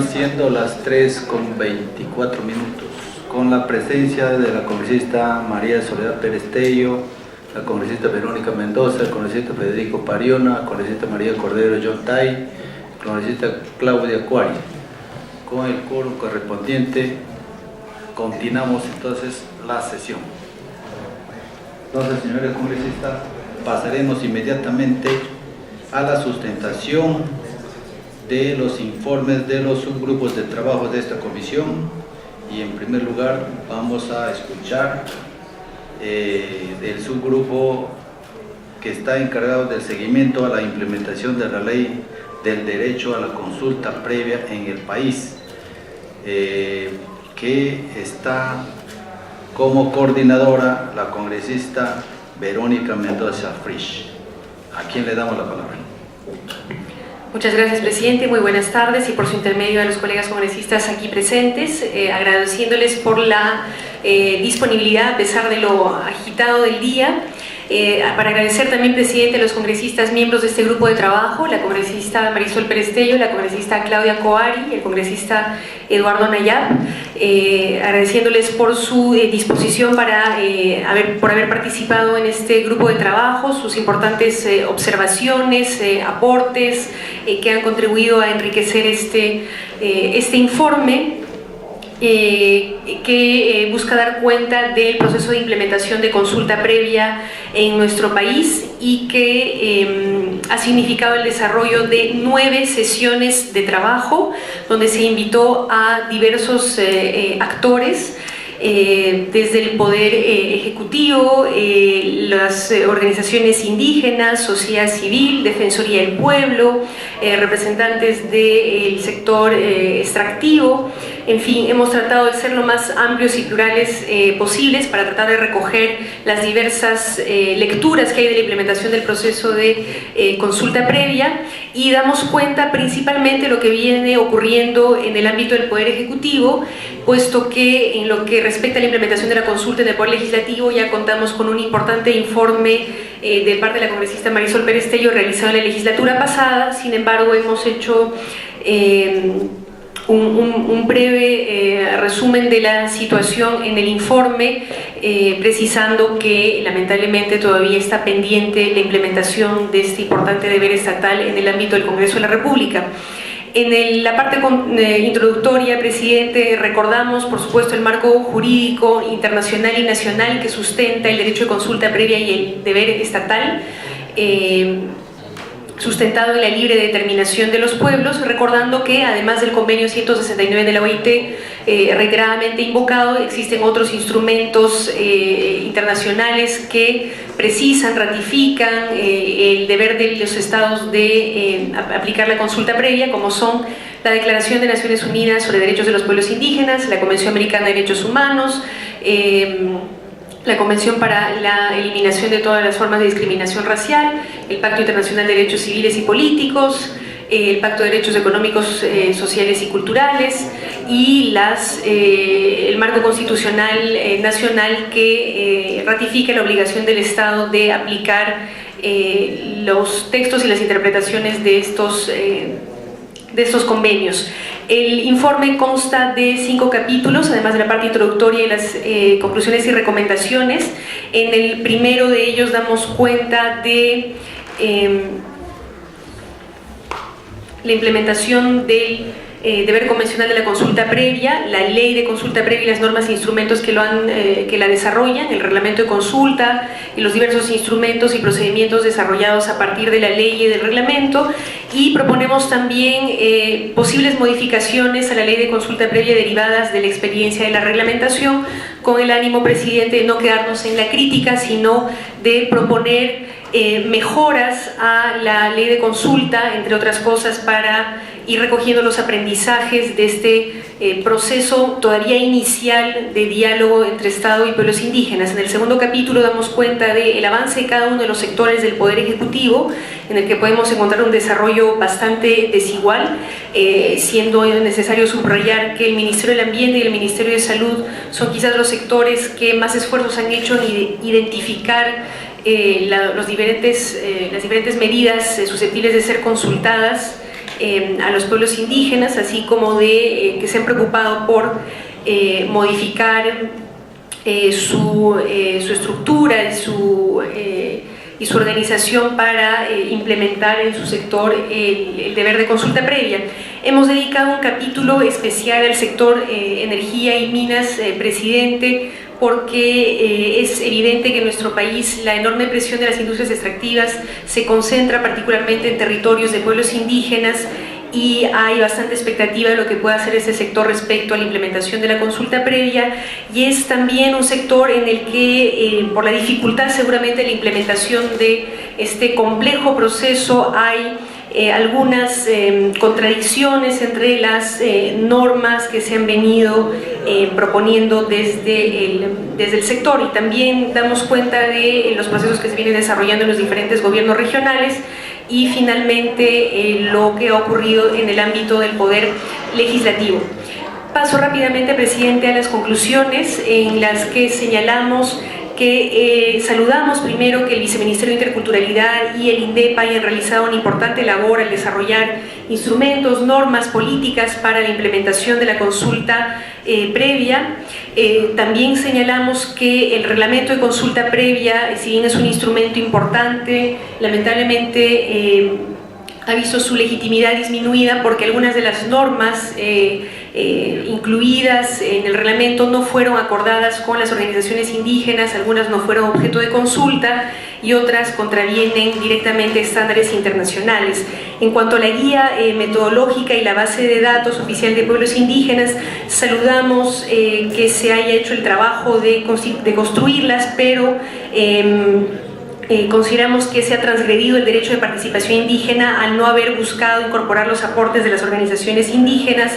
Siendo las 3:24, con la presencia de la congresista María Soledad Pérez Tello, la congresista Verónica Mendoza, el congresista Federico Pariona, la congresista María Cordero Yontay, la congresista Claudia Cuari. Con el quórum correspondiente, continuamos entonces la sesión. Entonces, señores congresistas, pasaremos inmediatamente a la sustentación de los informes de los subgrupos de trabajo de esta comisión, y en primer lugar vamos a escuchar del subgrupo que está encargado del seguimiento a la implementación de la ley del derecho a la consulta previa en el país, que está como coordinadora la congresista Verónica Mendoza Frisch. ¿A quién le damos la palabra? Muchas gracias, presidente. Muy buenas tardes, y por su intermedio a los colegas congresistas aquí presentes, agradeciéndoles por la disponibilidad a pesar de lo agitado del día. Para agradecer también, presidente, a los congresistas miembros de este grupo de trabajo, la congresista Marisol Pérez Tello, la congresista Claudia Coari, el congresista Eduardo Nayab, agradeciéndoles por su disposición por haber participado en este grupo de trabajo, sus importantes observaciones, aportes que han contribuido a enriquecer este informe, que busca dar cuenta del proceso de implementación de consulta previa en nuestro país, y que ha significado el desarrollo de 9 sesiones de trabajo donde se invitó a diversos actores, desde el Poder Ejecutivo, las organizaciones indígenas, sociedad civil, Defensoría del Pueblo, representantes del sector extractivo. En fin, hemos tratado de ser lo más amplios y plurales posibles para tratar de recoger las diversas lecturas que hay de la implementación del proceso de consulta previa, y damos cuenta principalmente de lo que viene ocurriendo en el ámbito del Poder Ejecutivo, puesto que en lo que respecta a la implementación de la consulta en el Poder Legislativo ya contamos con un importante informe de parte de la congresista Marisol Pérez Tello realizado en la legislatura pasada. Sin embargo, hemos hecho un breve resumen de la situación en el informe, precisando que lamentablemente todavía está pendiente la implementación de este importante deber estatal en el ámbito del Congreso de la República. En la parte introductoria, presidente, recordamos, por supuesto, el marco jurídico internacional y nacional que sustenta el derecho de consulta previa y el deber estatal, sustentado en la libre determinación de los pueblos, recordando que además del convenio 169 de la OIT, reiteradamente invocado, existen otros instrumentos internacionales que precisan, ratifican el deber de los estados de aplicar la consulta previa, como son la Declaración de Naciones Unidas sobre Derechos de los Pueblos Indígenas, la Convención Americana de Derechos Humanos, la Convención para la Eliminación de todas las formas de discriminación racial, el Pacto Internacional de Derechos Civiles y Políticos, el Pacto de Derechos Económicos, Sociales y Culturales, y el marco constitucional nacional que ratifica la obligación del Estado de aplicar los textos y las interpretaciones de estos convenios. El informe consta de 5 capítulos, además de la parte introductoria y las conclusiones y recomendaciones. En el primero de ellos damos cuenta de la implementación del deber convencional de la consulta previa, la ley de consulta previa y las normas e instrumentos que la desarrollan, el reglamento de consulta y los diversos instrumentos y procedimientos desarrollados a partir de la ley y del reglamento, y proponemos también posibles modificaciones a la ley de consulta previa derivadas de la experiencia de la reglamentación, con el ánimo, presidente, de no quedarnos en la crítica, sino de proponer mejoras a la ley de consulta, entre otras cosas, para ir recogiendo los aprendizajes de este proceso todavía inicial de diálogo entre Estado y pueblos indígenas. En el segundo capítulo damos cuenta del avance de cada uno de los sectores del Poder Ejecutivo, en el que podemos encontrar un desarrollo bastante desigual, siendo necesario subrayar que el Ministerio del Ambiente y el Ministerio de Salud son quizás los sectores que más esfuerzos han hecho en identificar las diferentes medidas susceptibles de ser consultadas a los pueblos indígenas, así como de que se han preocupado por modificar su estructura y su organización para implementar en su sector el deber de consulta previa. Hemos dedicado un capítulo especial al sector energía y minas, presidente, porque es evidente que en nuestro país la enorme presión de las industrias extractivas se concentra particularmente en territorios de pueblos indígenas, y hay bastante expectativa de lo que pueda hacer ese sector respecto a la implementación de la consulta previa, y es también un sector en el que por la dificultad seguramente de la implementación de este complejo proceso hay algunas contradicciones entre las normas que se han venido proponiendo desde el sector, y también damos cuenta de los procesos que se vienen desarrollando en los diferentes gobiernos regionales, y finalmente lo que ha ocurrido en el ámbito del poder legislativo. Paso rápidamente, presidente, a las conclusiones en las que señalamos que saludamos primero que el Viceministerio de Interculturalidad y el INDEP hayan realizado una importante labor al desarrollar instrumentos, normas, políticas para la implementación de la consulta previa. También señalamos que el reglamento de consulta previa, si bien es un instrumento importante, lamentablemente ha visto su legitimidad disminuida porque algunas de las normas incluidas en el reglamento no fueron acordadas con las organizaciones indígenas, algunas no fueron objeto de consulta y otras contravienen directamente estándares internacionales. En cuanto a la guía metodológica y la base de datos oficial de pueblos indígenas, saludamos que se haya hecho el trabajo de construirlas, pero consideramos que se ha transgredido el derecho de participación indígena al no haber buscado incorporar los aportes de las organizaciones indígenas,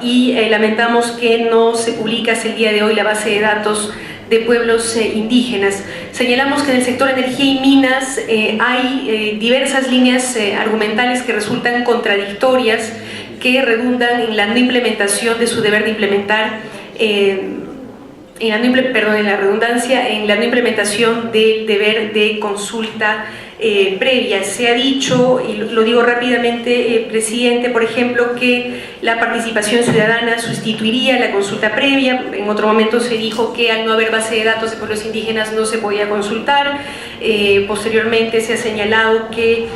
y lamentamos que no se publica hasta el día de hoy la base de datos de pueblos indígenas. Señalamos que en el sector energía y minas hay diversas líneas argumentales que resultan contradictorias, que redundan en la no implementación de su deber de implementar en la redundancia, en la no implementación del deber de consulta previa. Se ha dicho, y lo digo rápidamente, presidente, por ejemplo, que la participación ciudadana sustituiría la consulta previa. En otro momento se dijo que al no haber base de datos de pueblos indígenas no se podía consultar. Posteriormente se ha señalado que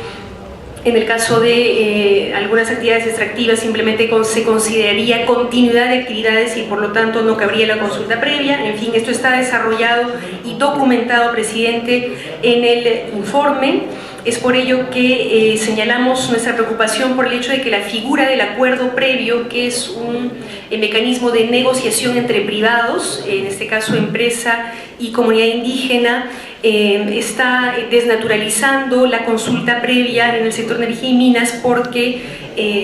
en el caso de algunas actividades extractivas simplemente se consideraría continuidad de actividades y por lo tanto no cabría la consulta previa. En fin, esto está desarrollado y documentado, presidente, en el informe. Es por ello que señalamos nuestra preocupación por el hecho de que la figura del acuerdo previo, que es un mecanismo de negociación entre privados, en este caso empresa y comunidad indígena, está desnaturalizando la consulta previa en el sector de energía y minas, porque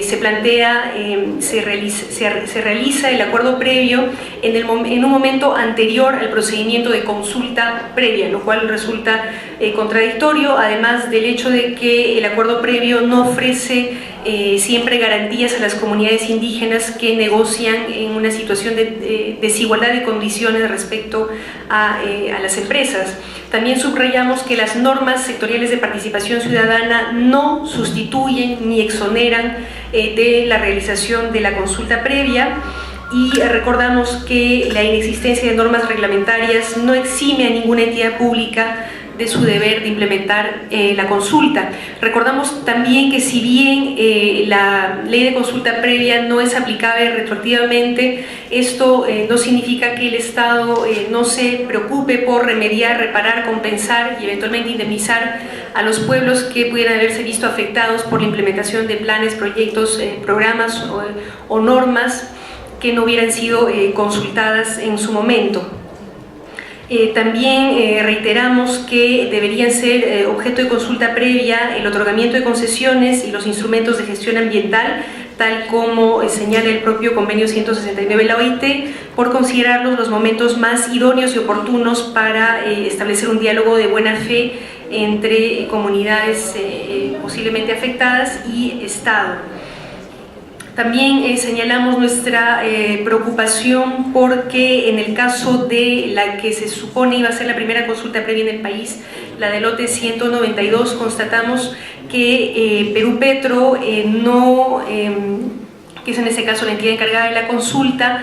se plantea, se realiza el acuerdo previo en un momento anterior al procedimiento de consulta previa, lo cual resulta contradictorio, además del hecho de que el acuerdo previo no ofrece siempre garantías a las comunidades indígenas que negocian en una situación de desigualdad de condiciones respecto a las empresas. También subrayamos que las normas sectoriales de participación ciudadana no sustituyen ni exoneran de la realización de la consulta previa, y recordamos que la inexistencia de normas reglamentarias no exime a ninguna entidad pública de su deber de implementar la consulta. Recordamos también que si bien la ley de consulta previa no es aplicable retroactivamente, esto no significa que el Estado no se preocupe por remediar, reparar, compensar y eventualmente indemnizar a los pueblos que pudieran haberse visto afectados por la implementación de planes, proyectos, programas o normas que no hubieran sido consultadas en su momento. También reiteramos que deberían ser objeto de consulta previa el otorgamiento de concesiones y los instrumentos de gestión ambiental, tal como señala el propio convenio 169 de la OIT, por considerarlos los momentos más idóneos y oportunos para establecer un diálogo de buena fe entre comunidades posiblemente afectadas y Estado. También señalamos nuestra preocupación porque en el caso de la que se supone iba a ser la primera consulta previa en el país, la del lote 192, constatamos que Perú Petro que es en ese caso la entidad encargada de la consulta,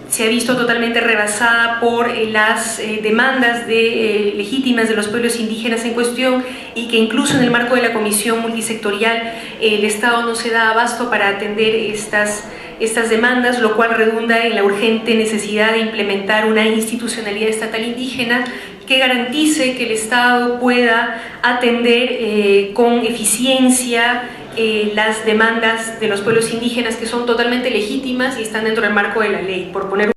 se ha visto totalmente rebasada por las demandas legítimas de los pueblos indígenas en cuestión, y que incluso en el marco de la comisión multisectorial el Estado no se da abasto para atender estas demandas, lo cual redunda en la urgente necesidad de implementar una institucionalidad estatal indígena que garantice que el Estado pueda atender con eficiencia las demandas de los pueblos indígenas, que son totalmente legítimas y están dentro del marco de la ley. Por poner